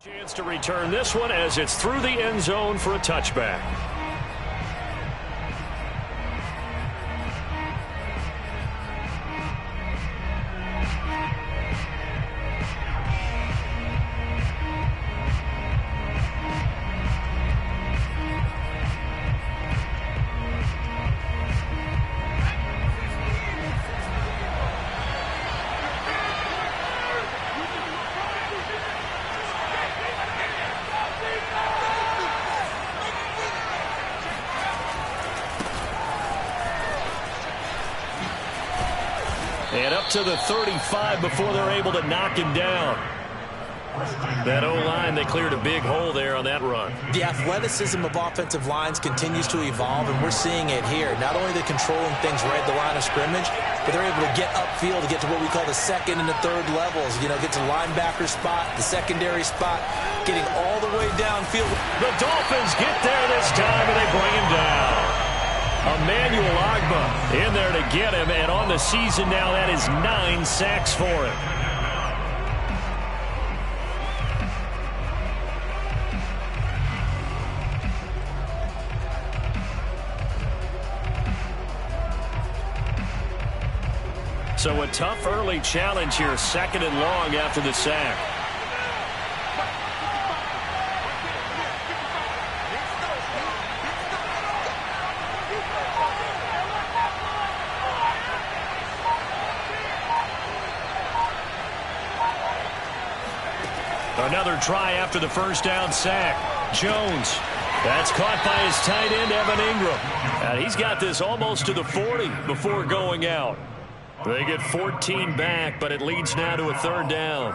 Chance to return this one as it's through the end zone for a touchback. And up to the 35 before they're able to knock him down. That O-line, they cleared a big hole there on that run. The athleticism of offensive lines continues to evolve, and we're seeing it here. Not only are they controlling things right at the line of scrimmage, but they're able to get upfield to get to what we call the second and the third levels. You know, get to linebacker spot, the secondary spot, getting all the way downfield. The Dolphins get there this time, and they bring him down. Emmanuel Agba in there to get him, and on the season now, that is 9 sacks for him. So a tough early challenge here, 2nd and long after the sack. Another try after the first down sack. Jones. That's caught by his tight end, Evan Ingram. And he's got this almost to the 40 before going out. They get 14 back, but it leads now to a 3rd down.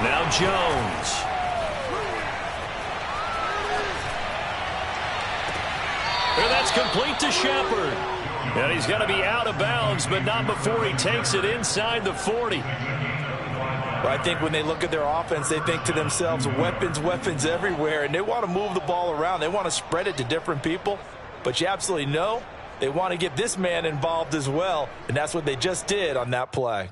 Now Jones. And that's complete to Shepard. And he's got to be out of bounds, but not before he takes it inside the 40. Well, I think when they look at their offense, they think to themselves, weapons, weapons everywhere, and they want to move the ball around. They want to spread it to different people, but you absolutely know they want to get this man involved as well, and that's what they just did on that play.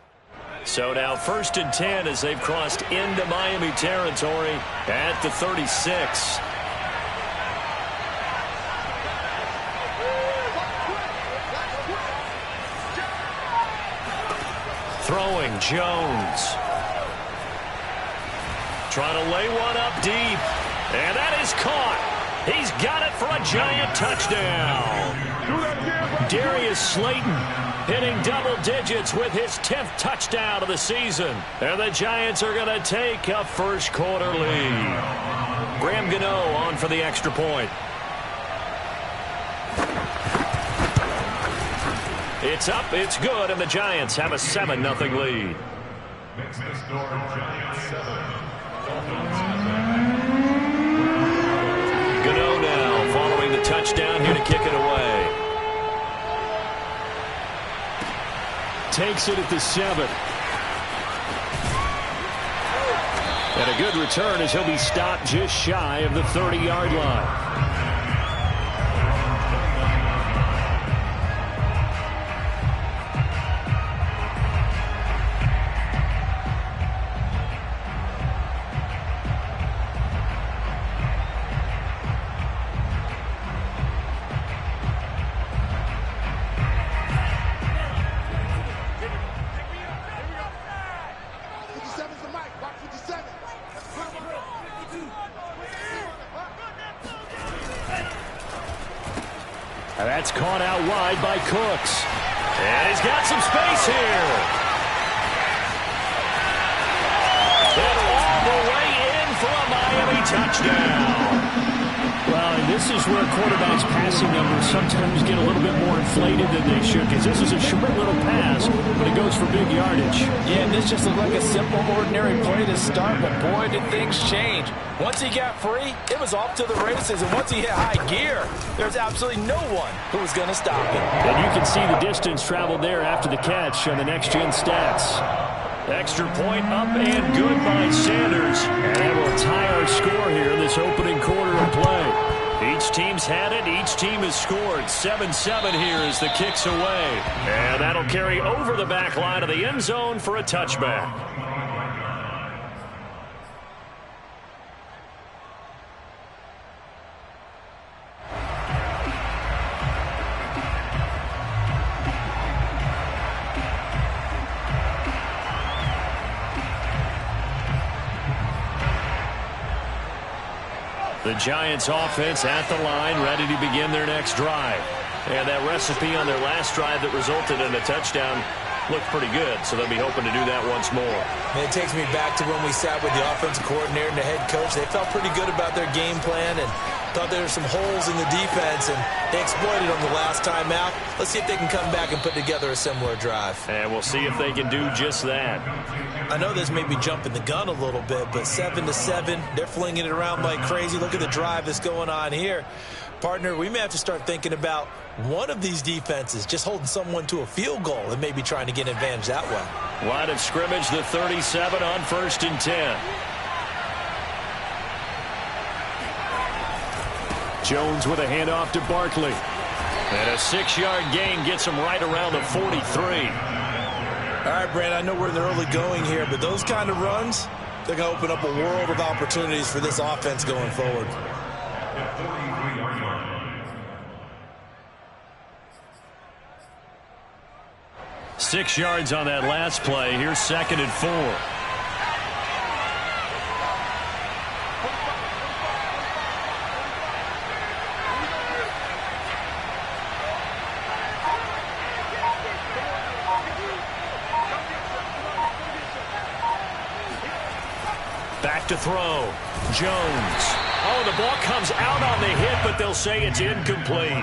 So now 1st and 10 as they've crossed into Miami territory at the 36. Throwing Jones. Trying to lay one up deep. And that is caught. He's got it for a giant touchdown. Darius Slayton hitting double digits with his 10th touchdown of the season. And the Giants are going to take a first quarter lead. Graham Gano on for the extra point. It's up, it's good, and the Giants have a 7-0 lead. Gano now following the touchdown here to kick it away. Takes it at the 7. And a good return as he'll be stopped just shy of the 30-yard line. That's caught out wide by Cooks. And he's got some space here. And all the way in for a Miami touchdown. Well, and this is where quarterbacks' passing numbers sometimes get a little bit more inflated than they should, because this is a short little pass, but it goes for big yardage. Yeah, and this just looked like a simple, ordinary play to start, but boy, did things change. Once he got free, it was off to the races, and once he hit high gear, there's absolutely no one who was going to stop him. And you can see the distance traveled there after the catch on the next-gen stats. Extra point up and good by Sanders. And that will tie our score here in this opening quarter of play. Each team's had it. Each team has scored. 7-7 here as the kick's away. And that'll carry over the back line of the end zone for a touchback. The Giants offense at the line, ready to begin their next drive. And that recipe on their last drive that resulted in a touchdown looked pretty good, so they'll be hoping to do that once more. And it takes me back to when we sat with the offensive coordinator and the head coach. They felt pretty good about their game plan and thought there were some holes in the defense, and they exploited them the last time out. Let's see if they can come back and put together a similar drive. And we'll see if they can do just that. I know this may be jumping the gun a little bit, but 7-7, they're flinging it around like crazy. Look at the drive that's going on here. Partner, we may have to start thinking about one of these defenses just holding someone to a field goal and maybe trying to get an advantage that way. Line of scrimmage, the 37 on 1st and 10. Jones with a handoff to Barkley. And a 6-yard gain gets him right around the 43. All right, Brand, I know we're in the early going here, but those kind of runs, they're going to open up a world of opportunities for this offense going forward. 6 yards on that last play. Here's 2nd and 4. Back to throw. Jones. Oh, the ball comes out on the hit, but they'll say it's incomplete.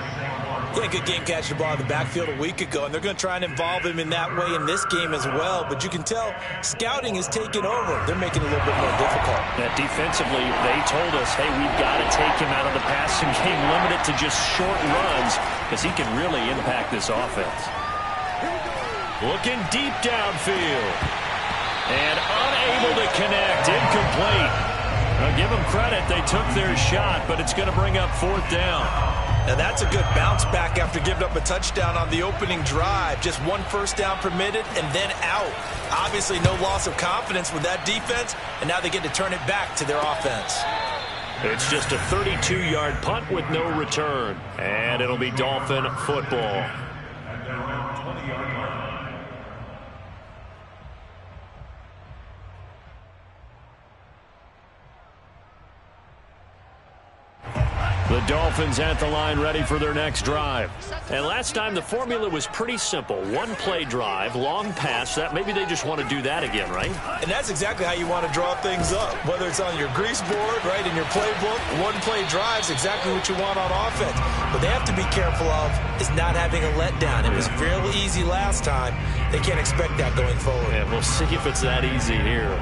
Yeah, good game catching the ball in the backfield a week ago, and they're going to try and involve him in that way in this game as well. But you can tell scouting is taking over. They're making it a little bit more difficult. Yeah, defensively, they told us, hey, we've got to take him out of the passing game, limit it to just short runs, because he can really impact this offense. Looking deep downfield. And unable to connect. Incomplete. Now, give them credit. They took their shot, but it's going to bring up 4th down. Now, that's a good bounce back after giving up a touchdown on the opening drive. Just 1 first down permitted and then out. Obviously, no loss of confidence with that defense, and now they get to turn it back to their offense. It's just a 32-yard punt with no return, and it'll be Dolphin football. The Dolphins at the line ready for their next drive. And last time the formula was pretty simple. 1-play drive, long pass. That maybe they just want to do that again, right? And that's exactly how you want to draw things up. Whether it's on your grease board, right, in your playbook, 1-play drive is exactly what you want on offense. What they have to be careful of is not having a letdown. It was fairly easy last time. They can't expect that going forward. Yeah, we'll see if it's that easy here.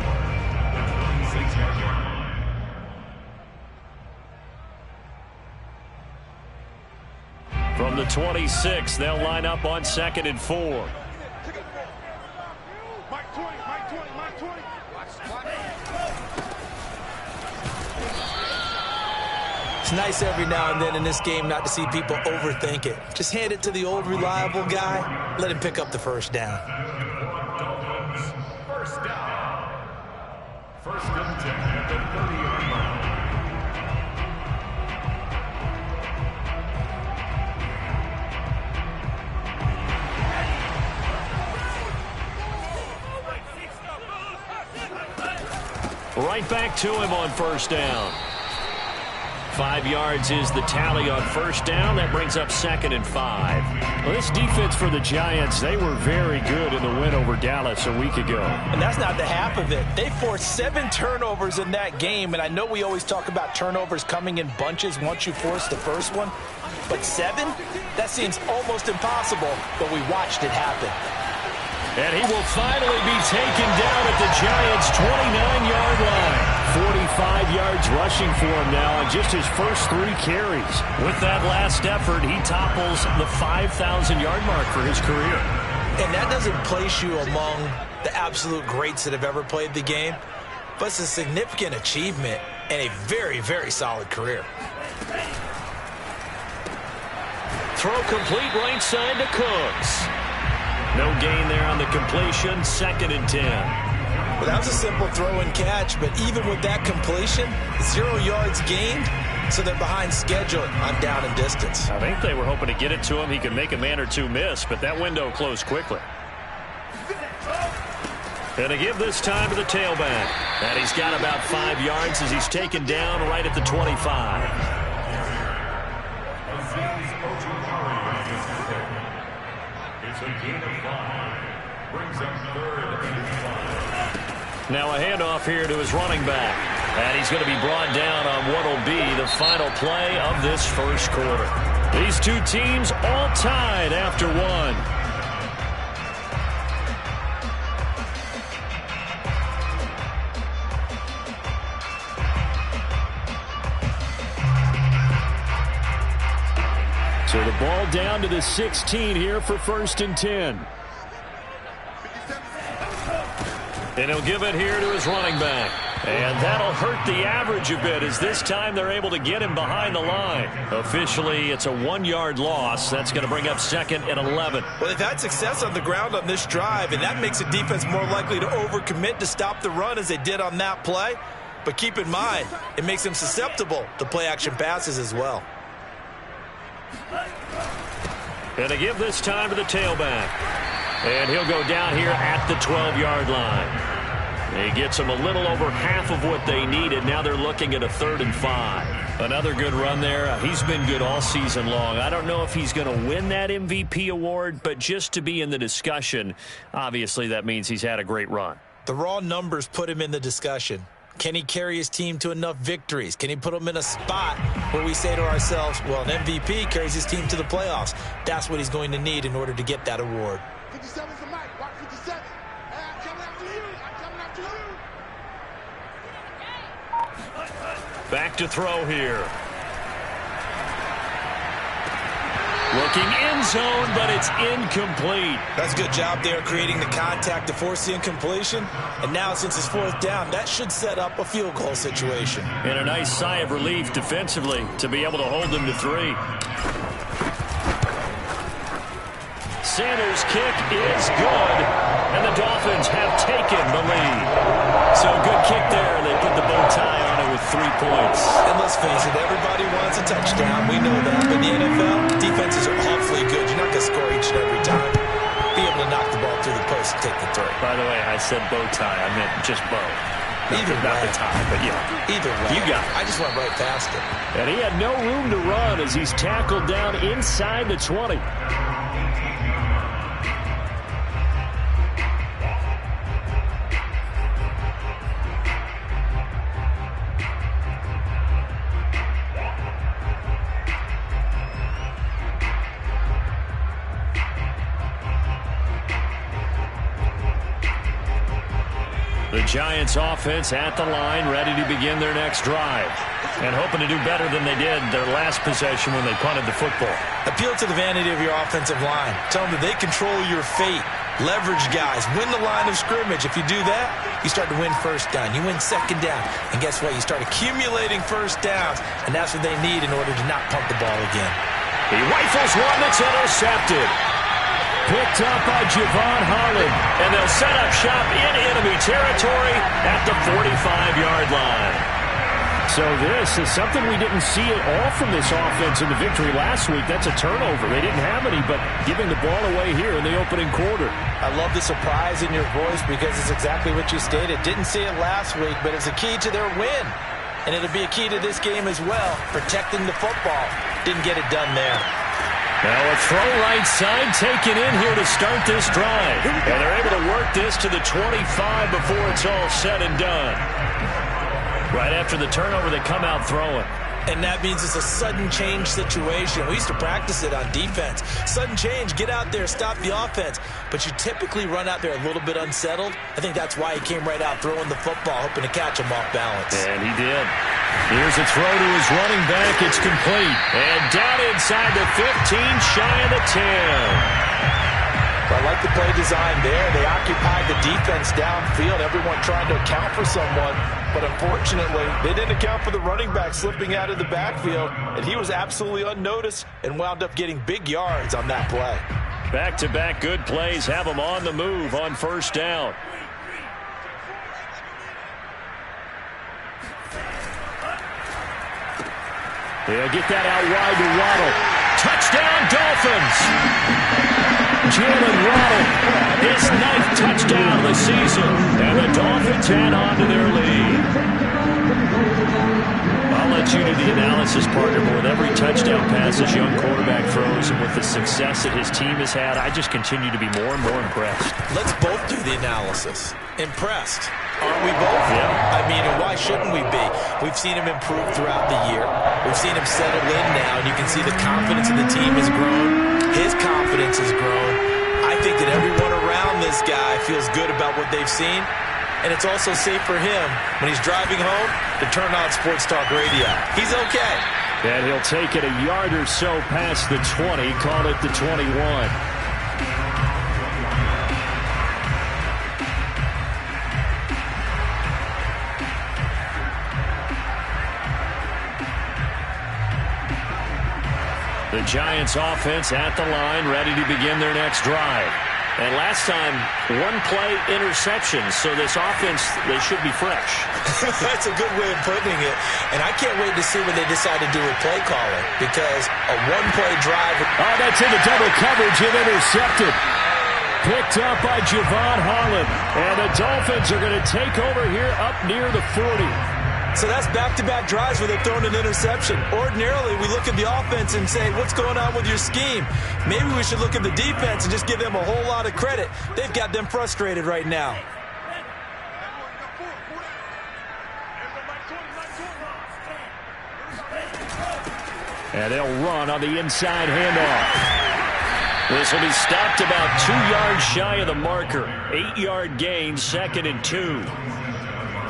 From the 26, they'll line up on 2nd and 4. It's nice every now and then in this game not to see people overthink it. Just hand it to the old reliable guy. Let him pick up the first down. First down. First and 10 at the 30-yard line. Right back to him on 1st down. 5 yards is the tally on 1st down. That brings up 2nd and 5. Well, this defense for the Giants, they were very good in the win over Dallas a week ago. And that's not the half of it. They forced 7 turnovers in that game, and I know we always talk about turnovers coming in bunches once you force the first one. But 7? That seems almost impossible, but we watched it happen. And he will finally be taken down at the Giants' 29-yard line. 45 yards rushing for him now on just his first 3 carries. With that last effort, he topples the 5,000-yard mark for his career. And that doesn't place you among the absolute greats that have ever played the game, but it's a significant achievement and a very, very solid career. Throw complete right side to Cooks. No gain there on the completion, 2nd and 10. Well, that was a simple throw and catch, but even with that completion, 0 yards gained, so they're behind schedule on down and distance. I think they were hoping to get it to him. He could make a man or two miss, but that window closed quickly. And to give this time to the tailback. And he's got about 5 yards as he's taken down right at the 25. Now a handoff here to his running back. And he's going to be brought down on what will be the final play of this first quarter. These two teams all tied after one. So the ball down to the 16 here for 1st and 10. And he'll give it here to his running back. And that'll hurt the average a bit as this time they're able to get him behind the line. Officially, it's a 1-yard loss. That's going to bring up 2nd and 11. Well, they've had success on the ground on this drive, and that makes the defense more likely to overcommit to stop the run as they did on that play. But keep in mind, it makes them susceptible to play-action passes as well. And to give this time to the tailback. And he'll go down here at the 12-yard line. He gets them a little over half of what they needed. Now they're looking at a 3rd and 5. Another good run there. He's been good all season long. I don't know if he's going to win that MVP award, but just to be in the discussion, obviously that means he's had a great run. The raw numbers put him in the discussion. Can he carry his team to enough victories? Can he put them in a spot where we say to ourselves, well, an MVP carries his team to the playoffs. That's what he's going to need in order to get that award. 57's the mic. Watch 57. I'm coming after you. I'm coming after you. Back to throw here. Looking end zone, but it's incomplete. That's a good job there creating the contact to force the incompletion. And now since it's 4th down, that should set up a field goal situation. And a nice sigh of relief defensively to be able to hold them to 3. Sanders' kick is good, and the Dolphins have taken the lead. So good kick there. They put the bow tie on it with 3 points. And let's face it, everybody wants a touchdown. We know that. But in the NFL, defenses are awfully good. You're not going to score each and every time. Be able to knock the ball through the post and take the 3. By the way, I said bow tie. I meant just bow. Not the tie, but yeah. Either way. You got it. I just went right past it. And he had no room to run as he's tackled down inside the 20. The Giants offense at the line, ready to begin their next drive. And hoping to do better than they did their last possession when they punted the football. Appeal to the vanity of your offensive line. Tell them that they control your fate. Leverage guys. Win the line of scrimmage. If you do that, you start to win 1st down. You win 2nd down. And guess what? You start accumulating 1st downs. And that's what they need in order to not punt the ball again. He rifles one that's intercepted. Picked up by Javon Holland. And they'll set up shop in enemy territory at the 45-yard line. So this is something we didn't see at all from this offense in the victory last week. That's a turnover. They didn't have any, but giving the ball away here in the opening quarter. I love the surprise in your voice because it's exactly what you stated. Didn't see it last week, but it's a key to their win. And it'll be a key to this game as well, protecting the football. Didn't get it done there. Now a throw right side taken in here to start this drive. And they're able to work this to the 25 before it's all said and done. Right after the turnover, they come out throwing. And that means it's a sudden change situation. We used to practice it on defense. Sudden change, get out there, stop the offense. But you typically run out there a little bit unsettled. I think that's why he came right out throwing the football, hoping to catch him off balance. And he did. Here's a throw to his running back. It's complete. And down inside the 15, shy of the 10. I like the play design there. They occupied the defense downfield, everyone trying to account for someone. But unfortunately, they didn't account for the running back slipping out of the backfield, and he was absolutely unnoticed and wound up getting big yards on that play. Back-to-back good plays have them on the move on first down. They'll get that out wide to Waddle. Touchdown, Dolphins! Jalen Waddle, his 9th touchdown of the season. And the Dolphins add on to their lead. I'll let you do the analysis, partner, but with every touchdown pass this young quarterback throws and with the success that his team has had, I just continue to be more and more impressed. Let's both do the analysis. Impressed. Aren't we both? Yeah. I mean, and why shouldn't we be? We've seen him improve throughout the year. We've seen him settle in now, and you can see the confidence of the team has grown. His confidence has grown. I think that everyone around this guy feels good about what they've seen, and it's also safe for him when he's driving home to turn on Sports Talk Radio. He's okay. And he'll take it a yard or so past the 20, call it the 21. The Giants offense at the line, ready to begin their next drive. And last time, one play interception, so this offense, they should be fresh. That's a good way of putting it. And I can't wait to see what they decide to do with play calling, because a one-play drive. Oh, that's in the double coverage and intercepted. Picked up by Javon Holland. And the Dolphins are going to take over here up near the 40. So that's back-to-back drives where they've thrown an interception. Ordinarily, we look at the offense and say, what's going on with your scheme? Maybe we should look at the defense and just give them a whole lot of credit. They've got them frustrated right now. And they'll run on the inside handoff. This will be stopped about 2 yards shy of the marker. 8-yard gain, 2nd and 2.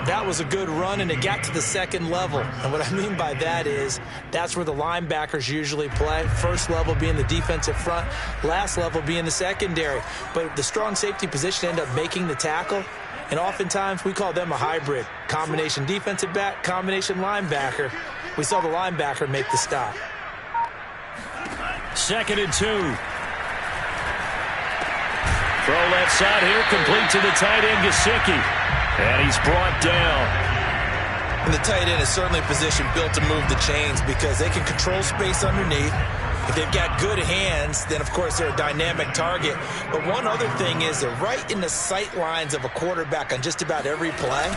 That was a good run, and it got to the second level. And what I mean by that is that's where the linebackers usually play. First level being the defensive front, last level being the secondary. But the strong safety position ended up making the tackle, and oftentimes we call them a hybrid. Combination defensive back, combination linebacker. We saw the linebacker make the stop. 2nd and 2. Throw left side here, complete to the tight end, Gesicki. And he's brought down. And the tight end is certainly a position built to move the chains because they can control space underneath. If they've got good hands, then, of course, they're a dynamic target. But one other thing is they're right in the sight lines of a quarterback on just about every play.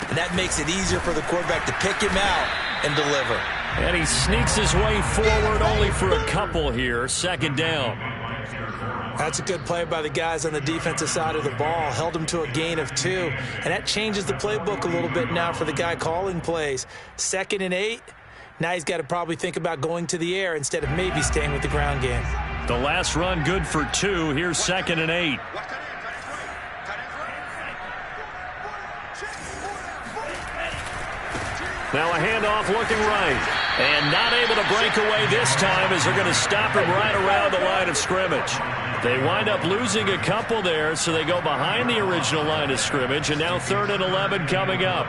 And that makes it easier for the quarterback to pick him out and deliver. And he sneaks his way forward only for a couple here. 2nd down. That's a good play by the guys on the defensive side of the ball. Held them to a gain of 2. And that changes the playbook a little bit now for the guy calling plays. 2nd and 8. Now he's got to probably think about going to the air instead of maybe staying with the ground game. The last run good for 2. Here's 2nd and 8. Now a handoff looking right. And not able to break away this time as they're going to stop him right around the line of scrimmage. They wind up losing a couple there, so they go behind the original line of scrimmage, and now 3rd and 11 coming up.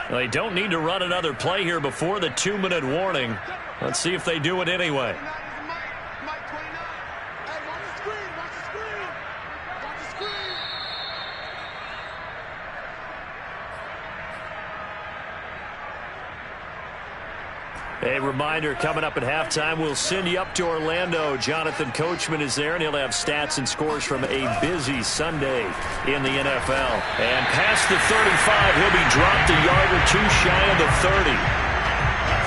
They don't need to run another play here before the 2-minute warning. Let's see if they do it anyway. A reminder, coming up at halftime, we'll send you up to Orlando. Jonathan Coachman is there, and he'll have stats and scores from a busy Sunday in the NFL. And past the 35, he'll be dropped a yard or 2 shy of the 30.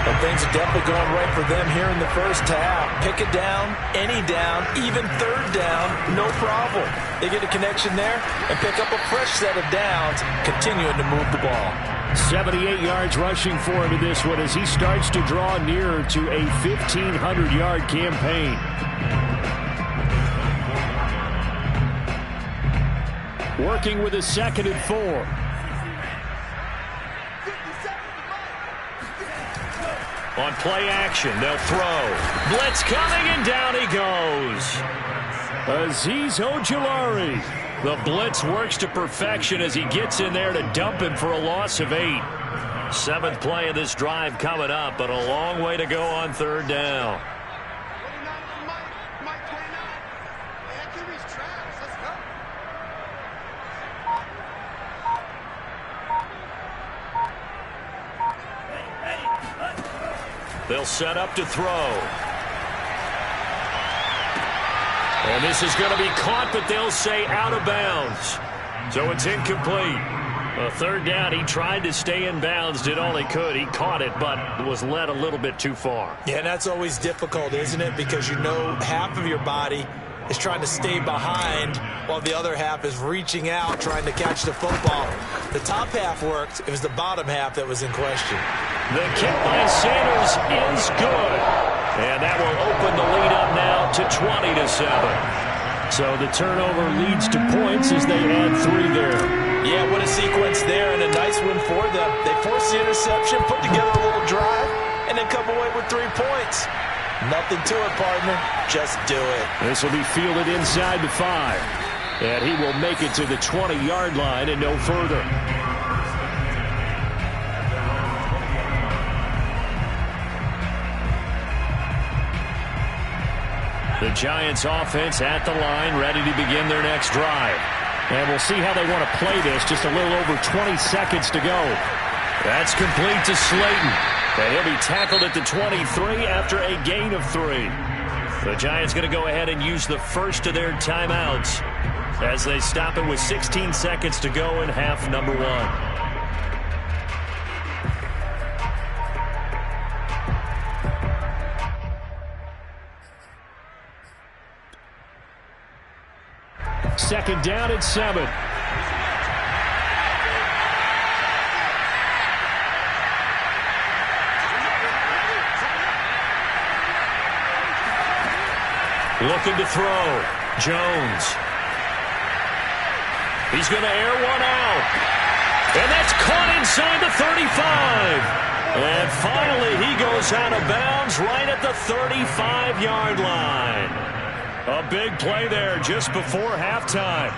But things are definitely going right for them here in the first half. Pick it down, any down, even 3rd down, no problem. They get a connection there and pick up a fresh set of downs, continuing to move the ball. 78 yards rushing for him in this one as he starts to draw nearer to a 1,500-yard campaign. Working with a 2nd and 4. On play action, they'll throw. Blitz coming, and down he goes. Azeez Ojulari. The blitz works to perfection as he gets in there to dump him for a loss of 8. 7th play of this drive coming up, but a long way to go on 3rd down. They'll set up to throw. And this is going to be caught, but they'll say out of bounds. So it's incomplete. A 3rd down, he tried to stay in bounds, did all he could. He caught it, but was led a little bit too far. Yeah, and that's always difficult, isn't it? Because you know half of your body is trying to stay behind while the other half is reaching out, trying to catch the football. The top half worked. It was the bottom half that was in question. The kick by Sanders is good. And that will open the lead up now to 20-7. So the turnover leads to points as they add 3 there. Yeah, what a sequence there, and a nice win for them. They forced the interception, put together a little drive, and then come away with 3 points. Nothing to it, partner. Just do it. This will be fielded inside the 5. And he will make it to the 20-yard line and no further. The Giants offense at the line, ready to begin their next drive. And we'll see how they want to play this. Just a little over 20 seconds to go. That's complete to Slayton. And he'll be tackled at the 23 after a gain of 3. The Giants going to go ahead and use the first of their timeouts as they stop it with 16 seconds to go in half number 1. Second down at 7. Looking to throw. Jones. He's going to air one out. And that's caught inside the 35. And finally he goes out of bounds right at the 35-yard line. A big play there just before halftime.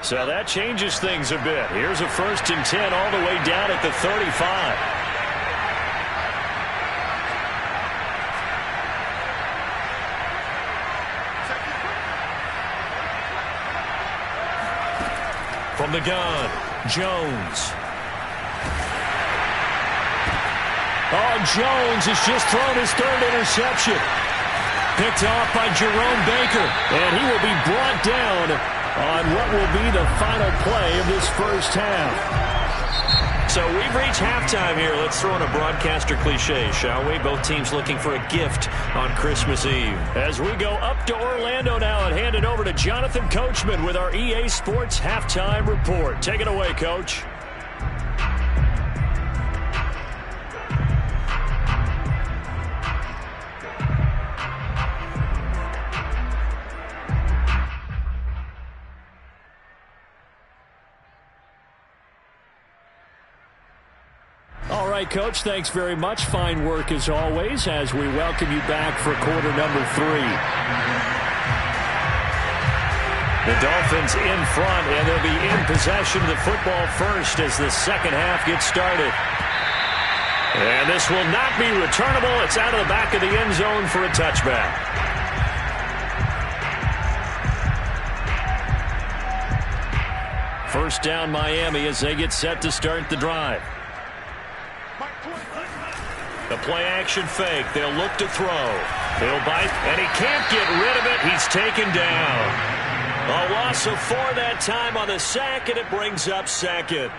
So that changes things a bit. Here's a 1st and 10 all the way down at the 35. From the gun, Jones. Oh, Jones has just thrown his 3rd interception. Picked off by Jerome Baker. And he will be brought down on what will be the final play of this first half. So we've reached halftime here. Let's throw in a broadcaster cliche, shall we? Both teams looking for a gift on Christmas Eve. As we go up to Orlando now and hand it over to Jonathan Coachman with our EA Sports Halftime Report. Take it away, Coach. All right, Coach, thanks very much. Fine work as always as we welcome you back for quarter number 3. The Dolphins in front, and they'll be in possession of the football first as the second half gets started. And this will not be returnable. It's out of the back of the end zone for a touchback. First down, Miami, as they get set to start the drive. The play-action fake. They'll look to throw. He'll bite, and he can't get rid of it. He's taken down. A loss of 4 that time on the sack, and it brings up 2nd.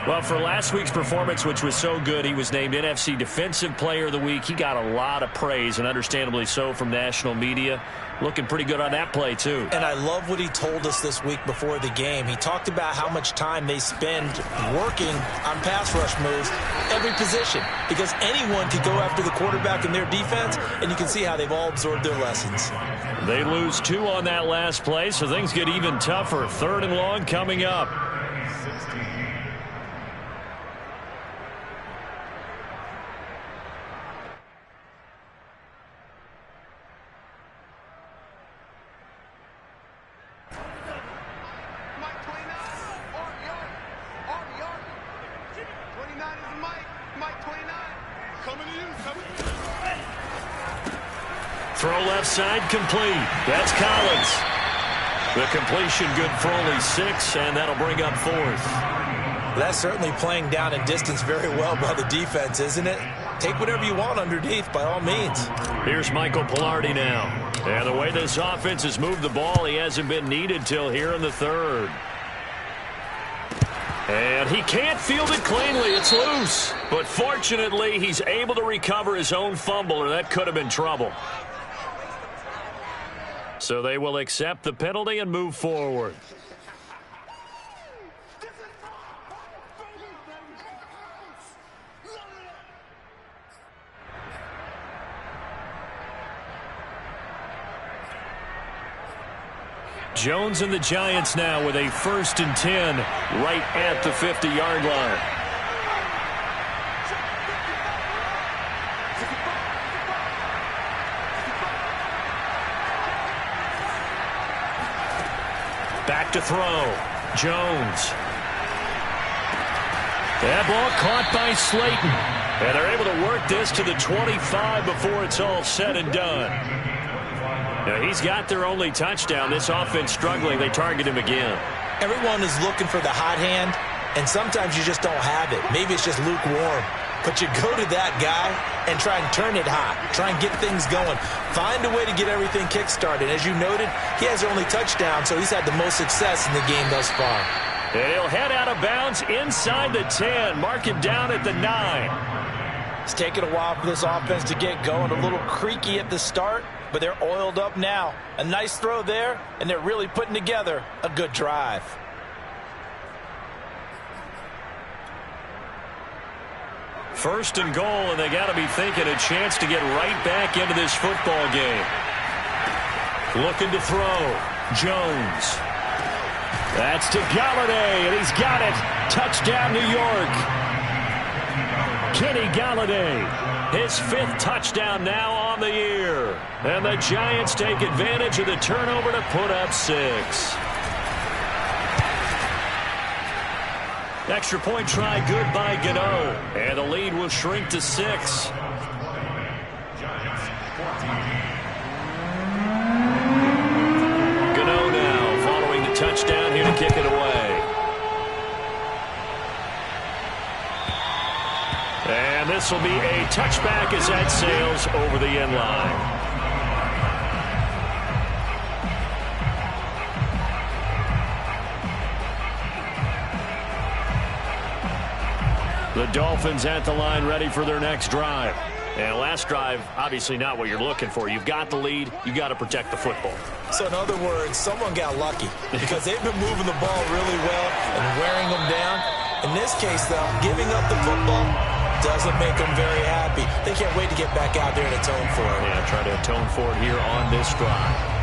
Well, for last week's performance, which was so good, he was named NFC Defensive Player of the Week. He got a lot of praise, and understandably so, from national media. looking pretty good on that play, too. And I love what he told us this week before the game. He talked about how much time they spend working on pass rush moves, every position, because anyone could go after the quarterback in their defense, and you can see how they've all absorbed their lessons. They lose 2 on that last play, so things get even tougher. 3rd and long coming up. Throw left side complete. That's Collins. The completion good for only 6, and that'll bring up 4th. That's certainly playing down and distance very well by the defense, isn't it? Take whatever you want underneath, by all means. Here's Michael Pilardi now. And the way this offense has moved the ball, he hasn't been needed till here in the 3rd. And he can't field it cleanly. It's loose. But fortunately, he's able to recover his own fumble, or that could have been trouble. So they will accept the penalty and move forward. Jones and the Giants now with a 1st and 10 right at the 50-yard line. Back to throw. Jones. That ball caught by Slayton. And they're able to work this to the 25 before it's all said and done. Now, he's got their only touchdown. This offense struggling. They target him again. Everyone is looking for the hot hand, and sometimes you just don't have it. Maybe it's just lukewarm. But you go to that guy and try and turn it hot. Try and get things going. Find a way to get everything kick-started. As you noted, he has their only touchdown, so he's had the most success in the game thus far. And he'll head out of bounds inside the 10. Mark him down at the 9. It's taken a while for this offense to get going. A little creaky at the start, but they're oiled up now. A nice throw there, and they're really putting together a good drive. First and goal, and they got to be thinking a chance to get right back into this football game. Looking to throw. Jones. That's to Galladay, and he's got it. Touchdown, New York. Kenny Galladay, his 5th touchdown now on the year. And the Giants take advantage of the turnover to put up 6. Extra point try good by Gano. And the lead will shrink to 6. Gano now following the touchdown here to kick it away. And this will be a touchback as that sails over the end line. The Dolphins at the line ready for their next drive. And last drive, obviously not what you're looking for. You've got the lead. You got to protect the football. So in other words, someone got lucky because they've been moving the ball really well and wearing them down. In this case, though, giving up the football doesn't make them very happy. They can't wait to get back out there and atone for it. Yeah, try to atone for it here on this drive.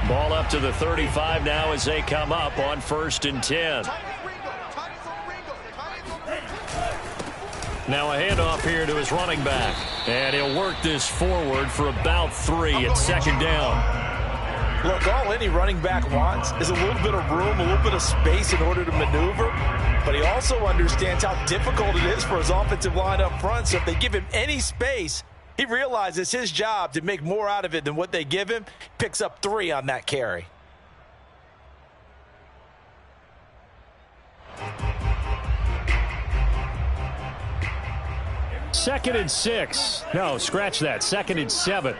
Ball up to the 35 now as they come up on 1st and 10. Now a handoff here to his running back. And he'll work this forward for about 3 at 2nd down. Look, all any running back wants is a little bit of room, a little bit of space in order to maneuver. But he also understands how difficult it is for his offensive line up front. So if they give him any space, he realizes it's his job to make more out of it than what they give him. Picks up 3 on that carry. 2nd and 6. No, scratch that. 2nd and 7.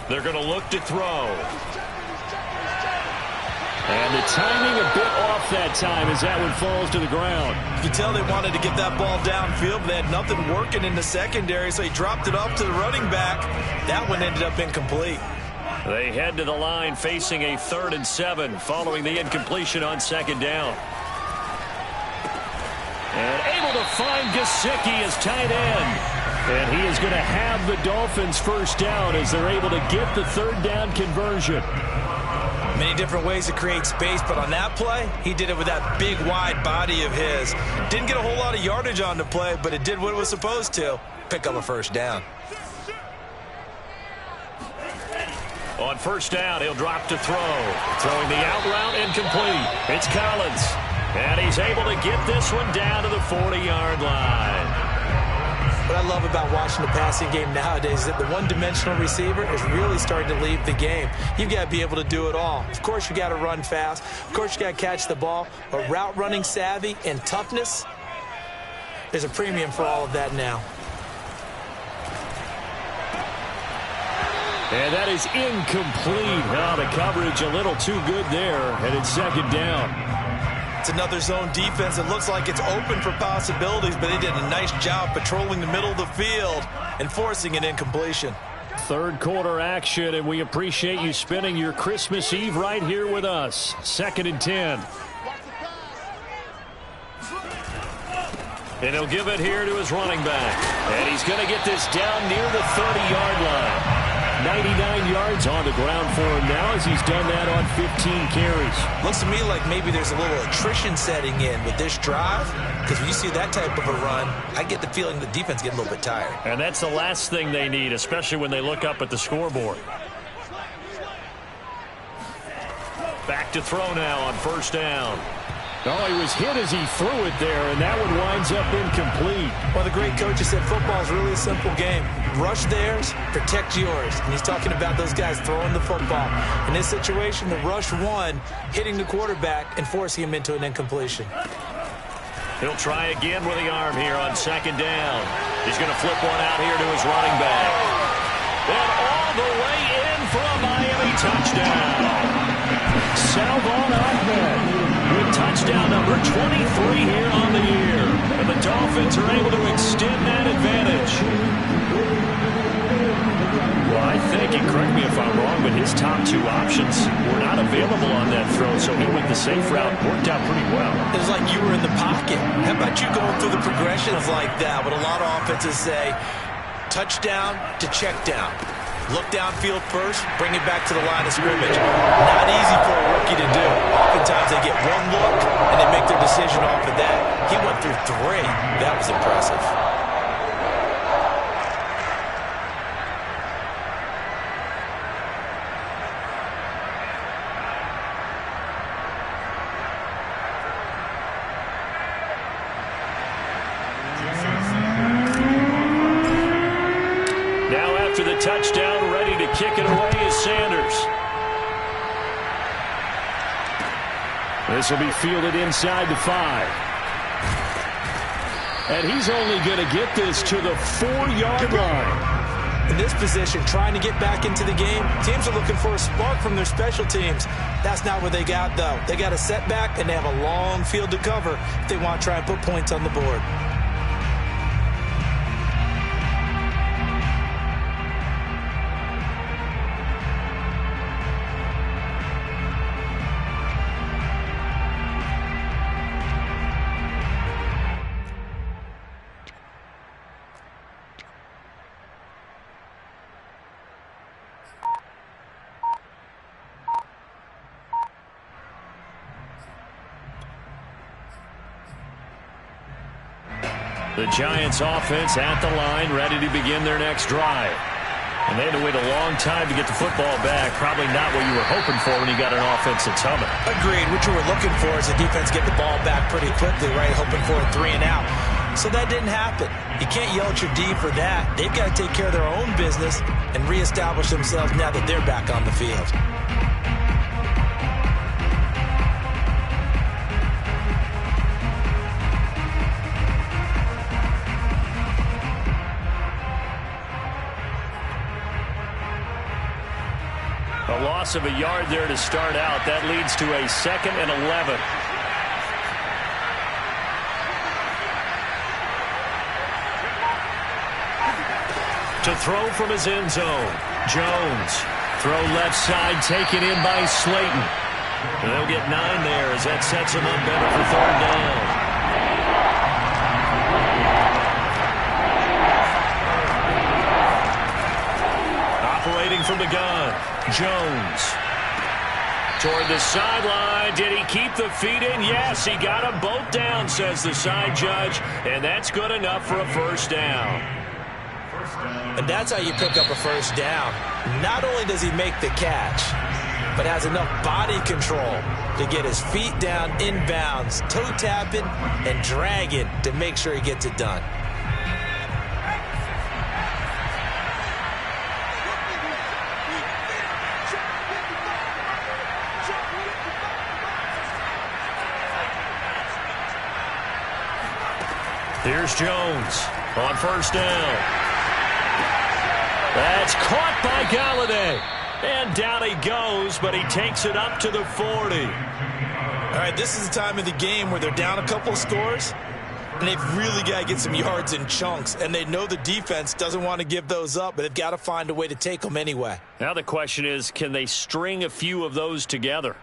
They're going to look to throw. And the timing a bit off that time as that one falls to the ground. You can tell they wanted to get that ball downfield, but they had nothing working in the secondary, so he dropped it off to the running back. That one ended up incomplete. They head to the line facing a 3rd and 7 following the incompletion on 2nd down. And able to find Gesicki as tight end. And he is going to have the Dolphins first down as they're able to get the 3rd down conversion. Many different ways to create space, but on that play, he did it with that big, wide body of his. Didn't get a whole lot of yardage on the play, but it did what it was supposed to. Pick up a first down. On 1st down, he'll drop to throw. Throwing the out route incomplete. It's Collins. And he's able to get this one down to the 40-yard line. What I love about watching the passing game nowadays is that the one-dimensional receiver is really starting to leave the game. You've got to be able to do it all. Of course, you got to run fast. Of course, you got to catch the ball. But route running savvy and toughness, there's a premium for all of that now. And that is incomplete. Oh, the coverage a little too good there, and it's 2nd down. It's another zone defense. It looks like it's open for possibilities, but they did a nice job patrolling the middle of the field and forcing an incompletion. 3rd quarter action, and we appreciate you spending your Christmas Eve right here with us. 2nd and 10. And he'll give it here to his running back. And he's going to get this down near the 30-yard line. 99 yards on the ground for him now as he's done that on 15 carries. Looks to me like maybe there's a little attrition setting in with this drive, because when you see that type of a run, I get the feeling the defense getting a little bit tired. And that's the last thing they need, especially when they look up at the scoreboard. Back to throw now on 1st down. Oh, he was hit as he threw it there, and that one winds up incomplete. Well, the great coach has said football is really a simple game. Rush theirs, protect yours. And he's talking about those guys throwing the football. In this situation, the rush won, hitting the quarterback and forcing him into an incompletion. He'll try again with the arm here on 2nd down. He's going to flip one out here to his running back. And all the way in for a Miami touchdown. Salvon Ahmed with touchdown number 23 here on the year. And the Dolphins are able to extend that advantage. Well, I think, and correct me if I'm wrong, but his top 2 options were not available on that throw, so he went the safe route, worked out pretty well. It was like you were in the pocket. How about you going through the progressions like that? What a lot of offenses say, touchdown to check down. Look downfield first, bring it back to the line of scrimmage. Not easy for a rookie to do. Oftentimes they get one look and they make their decision off of that. He went through 3. That was impressive. The touchdown, ready to kick it away is Sanders. This will be fielded inside the 5. And he's only going to get this to the 4-yard line. In this position, trying to get back into the game, teams are looking for a spark from their special teams. That's not what they got, though. They got a setback, and they have a long field to cover if they want to try and put points on the board. The Giants offense at the line, ready to begin their next drive. And they had to wait a long time to get the football back. Probably not what you were hoping for when you got an offense that's humming. Agreed. What you were looking for is the defense get the ball back pretty quickly, right? Hoping for a 3 and out. So that didn't happen. You can't yell at your D for that. They've got to take care of their own business and reestablish themselves now that they're back on the field. A loss of a yard there to start out. That leads to a 2nd and 11. To throw from his end zone. Jones. Throw left side, taken in by Slayton. And they'll get 9 there as that sets him up better for 3rd down. Operating from the gun, Jones. Toward the sideline. Did he keep the feet in? Yes, he got them both down, says the side judge. And that's good enough for a 1st down. And that's how you pick up a 1st down. Not only does he make the catch, but has enough body control to get his feet down inbounds, toe tapping and dragging to make sure he gets it done. Here's Jones on 1st down. That's caught by Galladay. And down he goes, but he takes it up to the 40. All right, this is the time of the game where they're down a couple of scores, and they've really got to get some yards in chunks, and they know the defense doesn't want to give those up, but they've got to find a way to take them anyway. Now the question is, can they string a few of those together?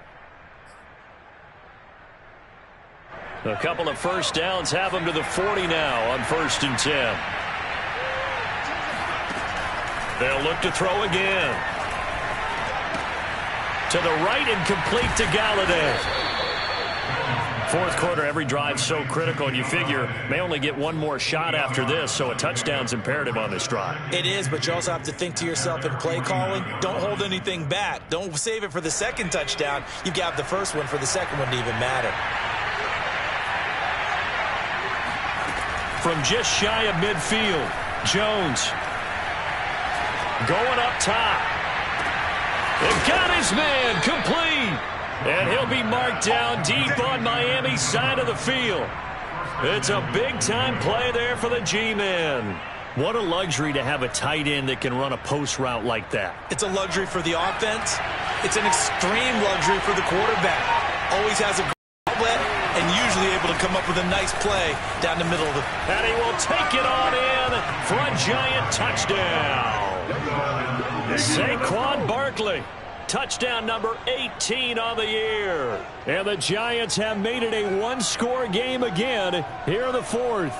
A couple of 1st downs have them to the 40 now on 1st and 10. They'll look to throw again. To the right and complete to Galladay. 4th quarter, every drive so critical, and you figure may only get one more shot after this, so a touchdown's imperative on this drive. It is, but you also have to think to yourself in play calling, don't hold anything back. Don't save it for the 2nd touchdown. You've got the 1st one for the 2nd one to even matter. From just shy of midfield, Jones going up top. It got his man complete. And he'll be marked down deep on Miami's side of the field. It's a big-time play there for the G-men. What a luxury to have a tight end that can run a post route like that. It's a luxury for the offense. It's an extreme luxury for the quarterback. Always has a great outlet and usually able to come up with a nice play down the middle of the... And he will take it on in for a giant touchdown. Saquon Barkley. Touchdown number 18 on the year. And the Giants have made it a one-score game again here in the 4th.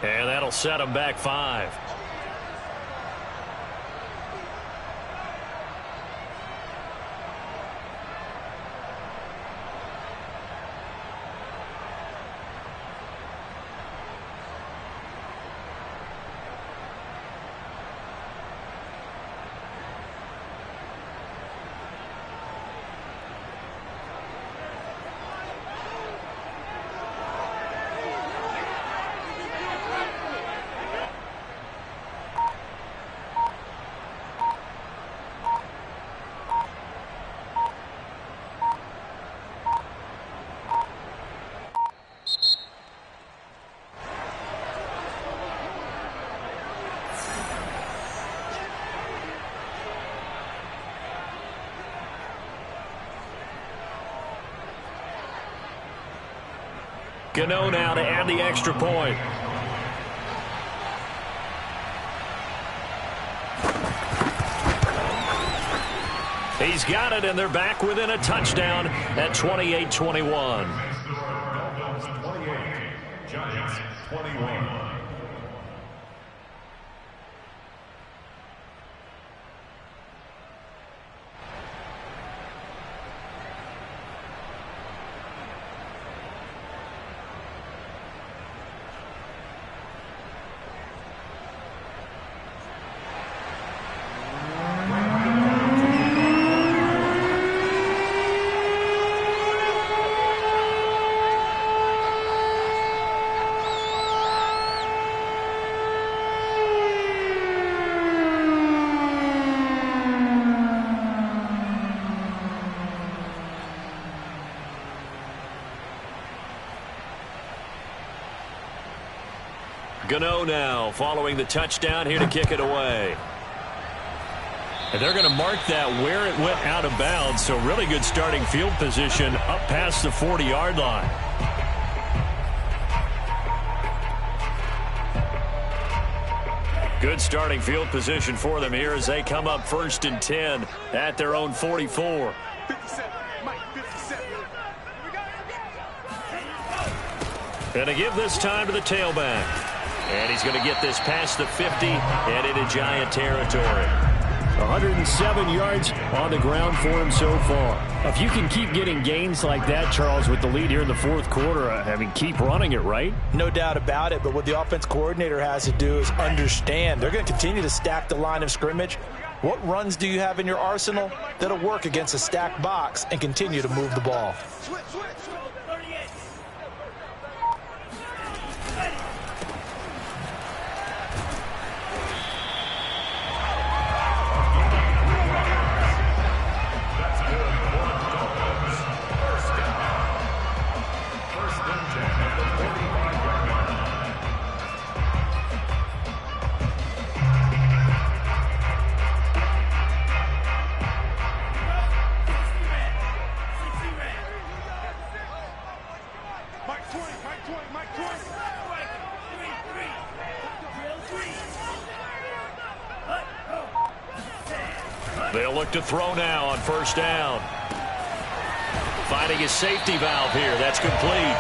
And that'll set them back 5. Gano now to add the extra point. He's got it, and they're back within a touchdown at 28-21. Dolphins 28, Giants 21. Gano now following the touchdown here to kick it away. And they're going to mark that where it went out of bounds. So really good starting field position up past the 40-yard line. Good starting field position for them here as they come up 1st and 10 at their own 44. 57, Mike, 57. And to give this time to the tailback. And he's going to get this past the 50 and into Giant territory. 107 yards on the ground for him so far. If you can keep getting gains like that, Charles, with the lead here in the 4th quarter, I mean, keep running it, right? No doubt about it, but what the offense coordinator has to do is understand they're going to continue to stack the line of scrimmage. What runs do you have in your arsenal that'll work against a stacked box and continue to move the ball? Switch, switch. They'll look to throw now on 1st down. Finding his safety valve here. That's complete.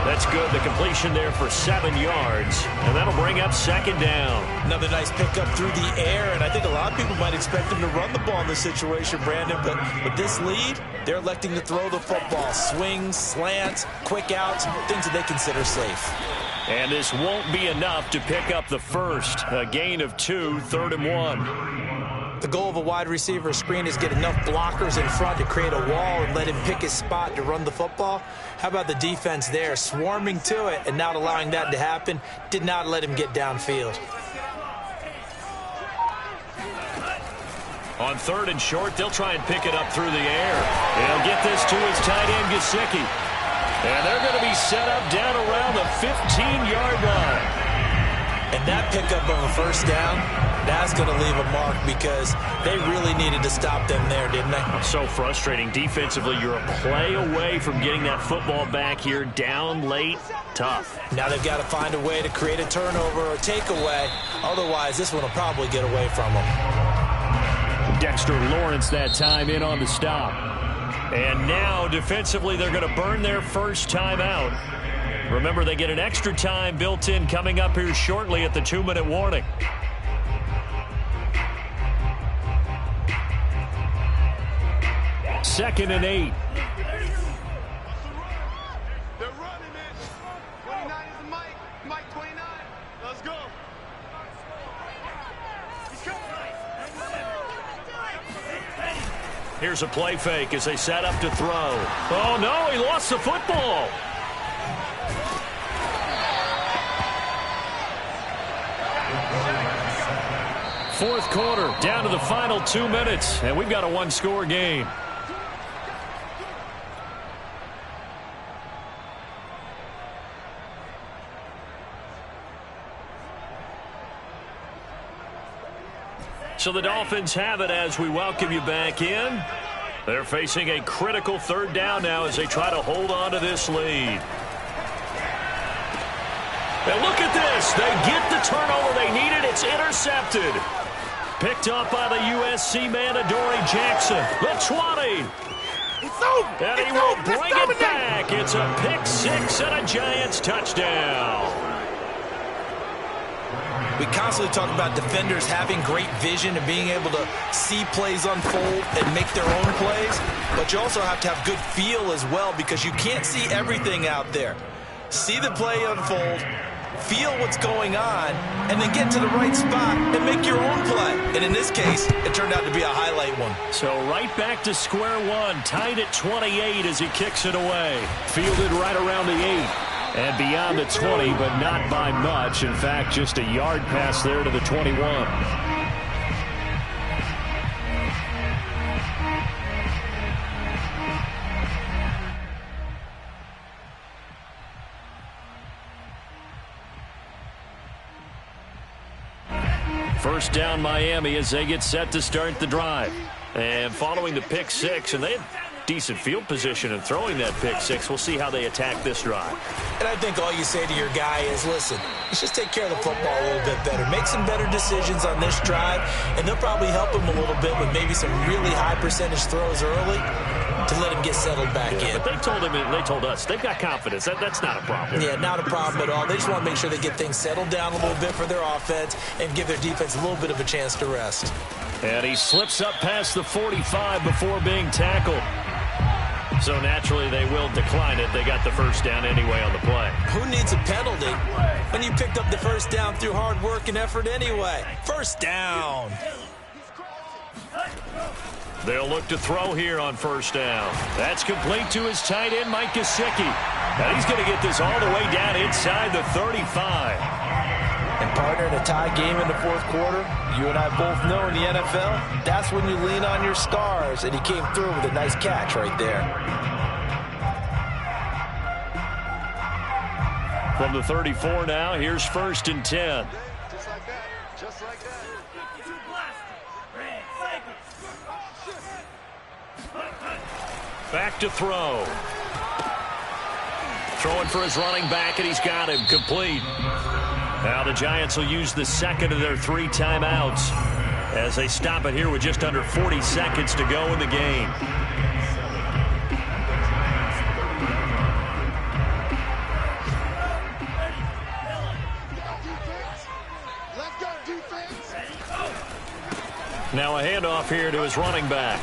That's good. The completion there for 7 yards. And that'll bring up 2nd down. Another nice pickup through the air, and I think a lot of people might expect him to run the ball in this situation, Brandon, but with this lead, they're electing to throw the football. Swings, slants, quick outs, things that they consider safe. And this won't be enough to pick up the first. A gain of 2, 3rd and 1. The goal of a wide receiver screen is get enough blockers in front to create a wall and let him pick his spot to run the football. How about the defense there, swarming to it and not allowing that to happen? Did not let him get downfield. On 3rd and short, they'll try and pick it up through the air. He'll get this to his tight end, Gesicki. And they're going to be set up down around the 15-yard line. And that pickup of a 1st down, that's going to leave a mark because they really needed to stop them there, didn't they? So frustrating. Defensively, you're a play away from getting that football back here down late. Tough. Now they've got to find a way to create a turnover or takeaway. Otherwise, this one will probably get away from them. Dexter Lawrence that time in on the stop. And now, defensively, they're going to burn their first time out. Remember, they get an extra time built in coming up here shortly at the 2-minute warning. Second and 8. They're running it. 29 is Mike. Mike 29. Let's go. Here's a play fake as they set up to throw. Oh, no, he lost the football. Fourth quarter, down to the final 2 minutes, and we've got a 1-score game. So the Dolphins have it as we welcome you back in. They're facing a critical 3rd down now as they try to hold on to this lead. And look at this. They get the turnover they needed. It's intercepted. Picked up by the USC man, Adoree Jackson. The 20. It's over. And he will bring it back. It's a pick 6 and a Giants touchdown. We constantly talk about defenders having great vision and being able to see plays unfold and make their own plays. But you also have to have good feel as well because you can't see everything out there. See the play unfold, feel what's going on, and then get to the right spot and make your own play. And in this case, it turned out to be a highlight one. So right back to square one, tied at 28 as he kicks it away. Fielded right around the 8. And beyond the 20, but not by much. In fact, just a yard pass there to the 21. First down Miami as they get set to start the drive. And following the pick six, and they have decent field position in throwing that pick six. We'll see how they attack this drive. And I think all you say to your guy is, listen, let's just take care of the football a little bit better. Make some better decisions on this drive, and they'll probably help him a little bit with maybe some really high percentage throws early to let him get settled back in. But they told him and they told us they've got confidence. That's not a problem. Yeah, not a problem at all. They just want to make sure they get things settled down a little bit for their offense and give their defense a little bit of a chance to rest. And he slips up past the 45 before being tackled. So naturally they will decline it. They got the first down anyway on the play. Who needs a penalty when you picked up the first down through hard work and effort anyway? First down. They'll look to throw here on first down. That's complete to his tight end, Mike Gesicki. And he's going to get this all the way down inside the 35. And partner, in a tie game in the fourth quarter, you and I both know in the NFL, that's when you lean on your stars. And he came through with a nice catch right there. From the 34 now, here's first and 10. Just like that. Just like that. Back to throw. Throwing for his running back, and he's got him complete. Now the Giants will use the second of their 3 timeouts as they stop it here with just under 40 seconds to go in the game. Now a handoff here to his running back.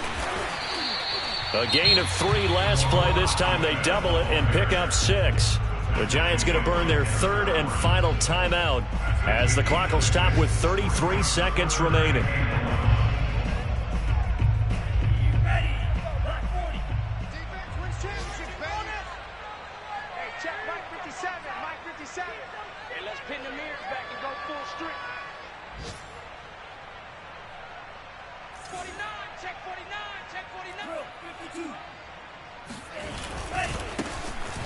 A gain of 3 last play. This time they double it and pick up 6. The Giants going to burn their 3rd and final timeout as the clock will stop with 33 seconds remaining.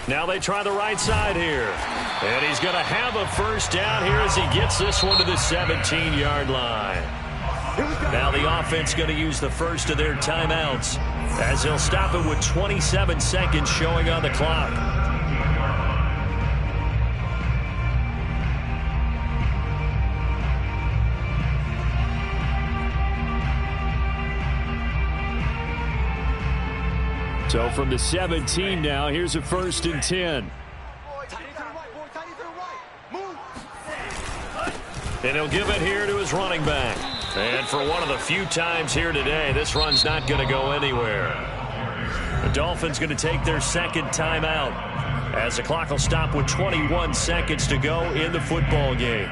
Now they try the right side here. And he's going to have a first down here as he gets this one to the 17-yard line. Now the offense going to use the first of their timeouts as he'll stop it with 27 seconds showing on the clock. So from the 17 now, here's a first and 10. And he'll give it here to his running back. And for one of the few times here today, this run's not going to go anywhere. The Dolphins going to take their second timeout as the clock will stop with 21 seconds to go in the football game.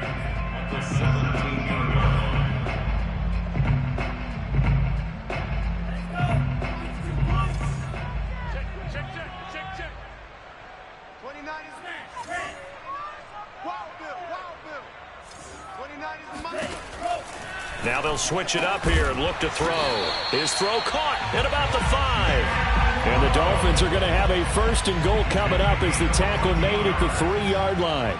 Now they'll switch it up here and look to throw. His throw caught at about the 5. And the Dolphins are going to have a first and goal coming up as the tackle made at the 3-yard line.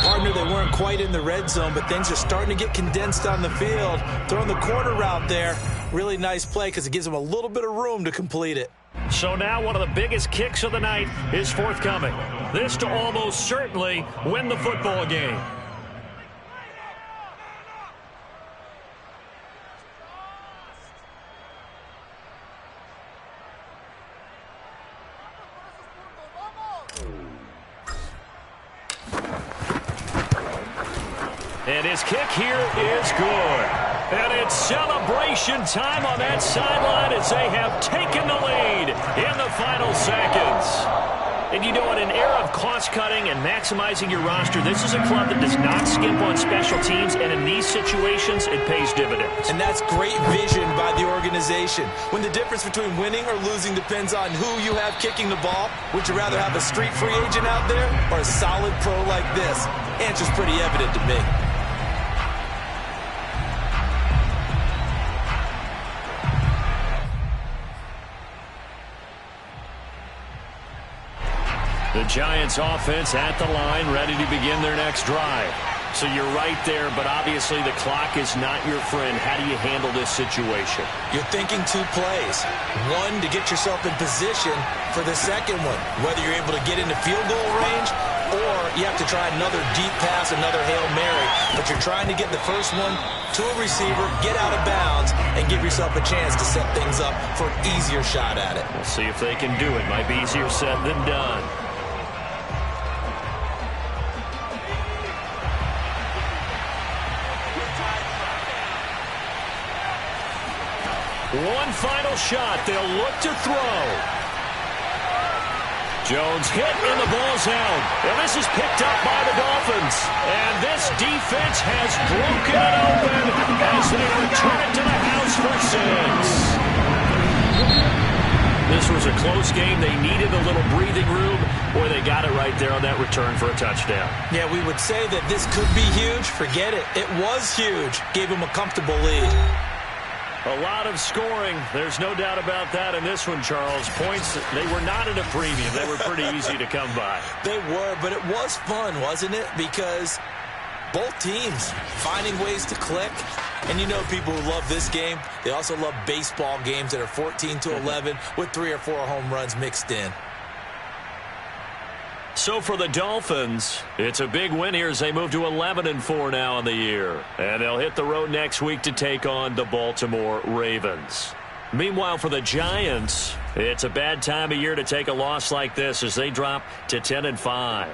Partner, they weren't quite in the red zone, but things are starting to get condensed on the field. Throwing the corner route there. Really nice play because it gives them a little bit of room to complete it. So now one of the biggest kicks of the night is forthcoming. This to almost certainly win the football game. And his kick here is good. And it's celebration time on that sideline as they have taken the lead in the final seconds. And you know, in an era of cost-cutting and maximizing your roster, this is a club that does not skimp on special teams, and in these situations, it pays dividends. And that's great vision by the organization. When the difference between winning or losing depends on who you have kicking the ball, would you rather have a street free agent out there or a solid pro like this? Answer's pretty evident to me. The Giants offense at the line, ready to begin their next drive. So you're right there, but obviously the clock is not your friend. How do you handle this situation? You're thinking 2 plays. One, to get yourself in position for the second one, whether you're able to get into field goal range or you have to try another deep pass, another Hail Mary. But you're trying to get the first one to a receiver, get out of bounds, and give yourself a chance to set things up for an easier shot at it. We'll see if they can do it. Might be easier said than done. One final shot. They'll look to throw. Jones hit and the ball's out. And this is picked up by the Dolphins. And this defense has broken it open as they return it to the house for 6. This was a close game. They needed a little breathing room, or they got it right there on that return for a touchdown. Yeah, we would say that this could be huge. Forget it. It was huge. Gave them a comfortable lead. A lot of scoring. There's no doubt about that in this one, Charles. Points, they were not at a premium. They were pretty easy to come by. They were, but it was fun, wasn't it? Because both teams finding ways to click. And you know people who love this game, they also love baseball games that are 14-11 with 3 or 4 home runs mixed in. So for the Dolphins, it's a big win here as they move to 11-4 now in the year. And they'll hit the road next week to take on the Baltimore Ravens. Meanwhile, for the Giants, it's a bad time of year to take a loss like this as they drop to 10-5.